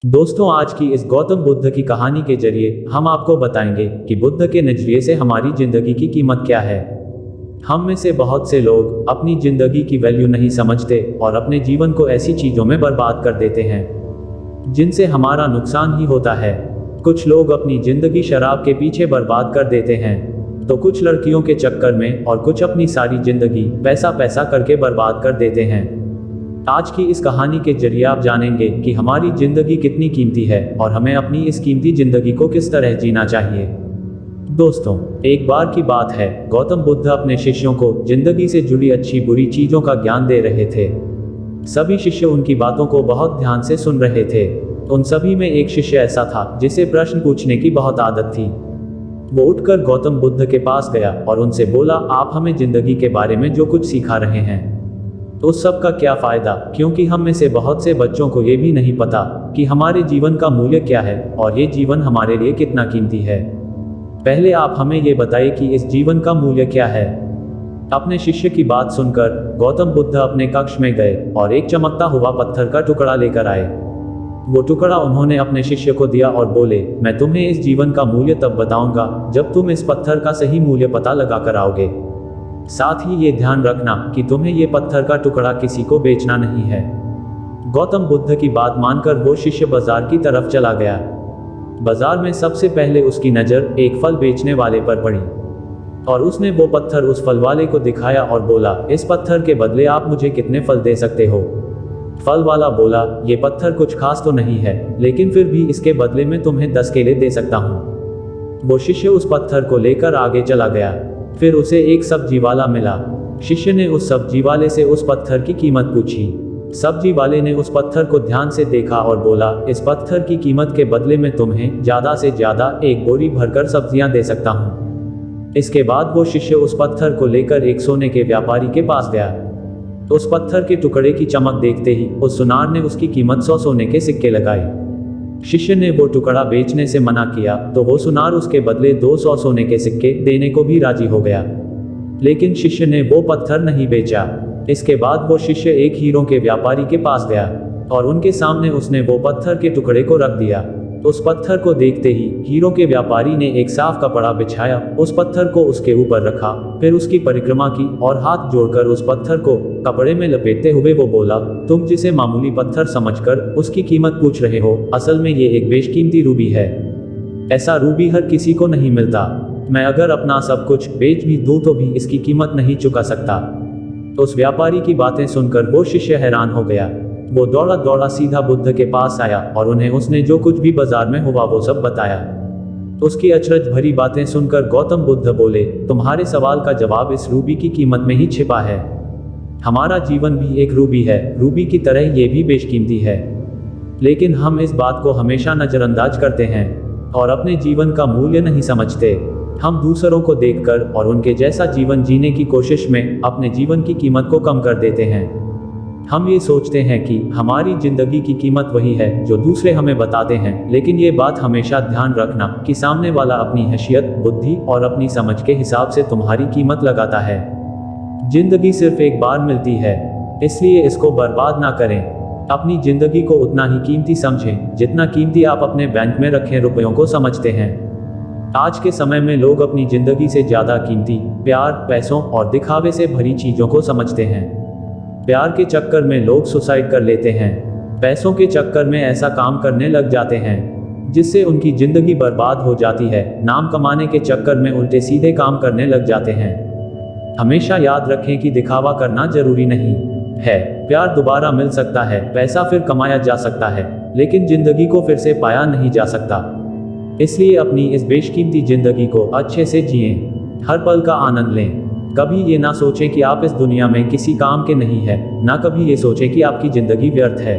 दोस्तों, आज की इस गौतम बुद्ध की कहानी के जरिए हम आपको बताएंगे कि बुद्ध के नजरिए से हमारी जिंदगी की कीमत क्या है। हम में से बहुत से लोग अपनी जिंदगी की वैल्यू नहीं समझते और अपने जीवन को ऐसी चीजों में बर्बाद कर देते हैं जिनसे हमारा नुकसान ही होता है। कुछ लोग अपनी जिंदगी शराब के पीछे बर्बाद कर देते हैं, तो कुछ लड़कियों के चक्कर में और कुछ अपनी सारी जिंदगी पैसा पैसा करके बर्बाद कर देते हैं। आज की इस कहानी के जरिए आप जानेंगे कि हमारी जिंदगी कितनी कीमती है और हमें अपनी इस कीमती जिंदगी को किस तरह जीना चाहिए। दोस्तों, एक बार की बात है, गौतम बुद्ध अपने शिष्यों को जिंदगी से जुड़ी अच्छी बुरी चीजों का ज्ञान दे रहे थे। सभी शिष्य उनकी बातों को बहुत ध्यान से सुन रहे थे। उन सभी में एक शिष्य ऐसा था जिसे प्रश्न पूछने की बहुत आदत थी। वो उठकर गौतम बुद्ध के पास गया और उनसे बोला, आप हमें जिंदगी के बारे में जो कुछ सिखा रहे हैं तो उस सब का क्या फायदा, क्योंकि हम में से बहुत से बच्चों को ये भी नहीं पता कि हमारे जीवन का मूल्य क्या है और ये जीवन हमारे लिए कितना कीमती है। पहले आप हमें ये बताइए कि इस जीवन का मूल्य क्या है। अपने शिष्य की बात सुनकर गौतम बुद्ध अपने कक्ष में गए और एक चमकता हुआ पत्थर का टुकड़ा लेकर आए। वो टुकड़ा उन्होंने अपने शिष्य को दिया और बोले, मैं तुम्हें इस जीवन का मूल्य तब बताऊंगा जब तुम इस पत्थर का सही मूल्य पता लगा कर आओगे। साथ ही ये ध्यान रखना कि तुम्हें ये पत्थर का टुकड़ा किसी को बेचना नहीं है। गौतम बुद्ध की बात मानकर वो शिष्य बाजार की तरफ चला गया। बाजार में सबसे पहले उसकी नज़र एक फल बेचने वाले पर पड़ी और उसने वो पत्थर उस फल वाले को दिखाया और बोला, इस पत्थर के बदले आप मुझे कितने फल दे सकते हो। फल वाला बोला, ये पत्थर कुछ खास तो नहीं है, लेकिन फिर भी इसके बदले में तुम्हें 10 केले दे सकता हूँ। वो शिष्य उस पत्थर को लेकर आगे चला गया। फिर उसे एक सब्जी वाला मिला। शिष्य ने उस सब्जी वाले से उस पत्थर की कीमत पूछी। सब्जी वाले ने उस पत्थर को ध्यान से देखा और बोला, इस पत्थर की कीमत के बदले में तुम्हें ज्यादा से ज्यादा एक बोरी भरकर सब्जियां दे सकता हूं। इसके बाद वो शिष्य उस पत्थर को लेकर एक सोने के व्यापारी के पास गया। उस पत्थर के टुकड़े की चमक देखते ही उस सुनार ने उसकी कीमत 100 सोने के सिक्के लगाए। शिष्य ने वो टुकड़ा बेचने से मना किया तो वो सुनार उसके बदले 200 सोने के सिक्के देने को भी राजी हो गया, लेकिन शिष्य ने वो पत्थर नहीं बेचा। इसके बाद वो शिष्य एक हीरों के व्यापारी के पास गया और उनके सामने उसने वो पत्थर के टुकड़े को रख दिया। उस पत्थर को देखते ही हीरों के व्यापारी ने एक साफ कपड़ा बिछाया, उस पत्थर को उसके ऊपर रखा, फिर उसकी परिक्रमा की और हाथ जोड़कर उस पत्थर को कपड़े में लपेटते हुए वो बोला, तुम जिसे मामूली पत्थर समझकर उसकी कीमत पूछ रहे हो, असल में ये एक बेशकीमती रूबी है। ऐसा रूबी हर किसी को नहीं मिलता। मैं अगर अपना सब कुछ बेच भी दूं तो भी इसकी कीमत नहीं चुका सकता। तो उस व्यापारी की बातें सुनकर वो शिष्य हैरान हो गया। वो दौड़ा दौड़ा सीधा बुद्ध के पास आया और उन्हें उसने जो कुछ भी बाजार में हुआ वो सब बताया। उसकी अचरज भरी बातें सुनकर गौतम बुद्ध बोले, तुम्हारे सवाल का जवाब इस रूबी की कीमत में ही छिपा है। हमारा जीवन भी एक रूबी है, रूबी की तरह ये भी बेशकीमती है, लेकिन हम इस बात को हमेशा नजरअंदाज करते हैं और अपने जीवन का मूल्य नहीं समझते। हम दूसरों को देखकर और उनके जैसा जीवन जीने की कोशिश में अपने जीवन की कीमत को कम कर देते हैं। हम ये सोचते हैं कि हमारी जिंदगी की कीमत वही है जो दूसरे हमें बताते हैं, लेकिन ये बात हमेशा ध्यान रखना कि सामने वाला अपनी हैसियत, बुद्धि और अपनी समझ के हिसाब से तुम्हारी कीमत लगाता है। जिंदगी सिर्फ एक बार मिलती है, इसलिए इसको बर्बाद ना करें। अपनी जिंदगी को उतना ही कीमती समझें जितना कीमती आप अपने बैंक में रखे रुपयों को समझते हैं। आज के समय में लोग अपनी जिंदगी से ज्यादा कीमती प्यार, पैसों और दिखावे से भरी चीजों को समझते हैं। प्यार के चक्कर में लोग सुसाइड कर लेते हैं, पैसों के चक्कर में ऐसा काम करने लग जाते हैं जिससे उनकी जिंदगी बर्बाद हो जाती है। नाम कमाने के चक्कर में उल्टे सीधे काम करने लग जाते हैं। हमेशा याद रखें कि दिखावा करना जरूरी नहीं है। प्यार दोबारा मिल सकता है, पैसा फिर कमाया जा सकता है, लेकिन जिंदगी को फिर से पाया नहीं जा सकता। इसलिए अपनी इस बेशकीमती जिंदगी को अच्छे से जिएं, हर पल का आनंद लें। कभी ये ना सोचें कि आप इस दुनिया में किसी काम के नहीं है, ना कभी ये सोचें कि आपकी जिंदगी व्यर्थ है।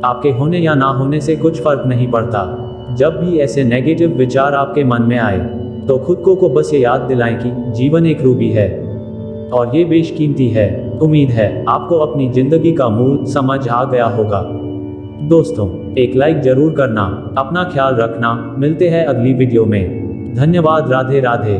आपके होने या ना होने से कुछ फर्क नहीं पड़ता। जब भी ऐसे नेगेटिव विचार आपके मन में आए तो खुद को बस ये याद दिलाएं कि जीवन एक रूबी है और ये बेशकीमती है। उम्मीद है आपको अपनी जिंदगी का मूल समझ आ गया होगा। दोस्तों, एक लाइक जरूर करना, अपना ख्याल रखना। मिलते हैं अगली वीडियो में। धन्यवाद। राधे राधे।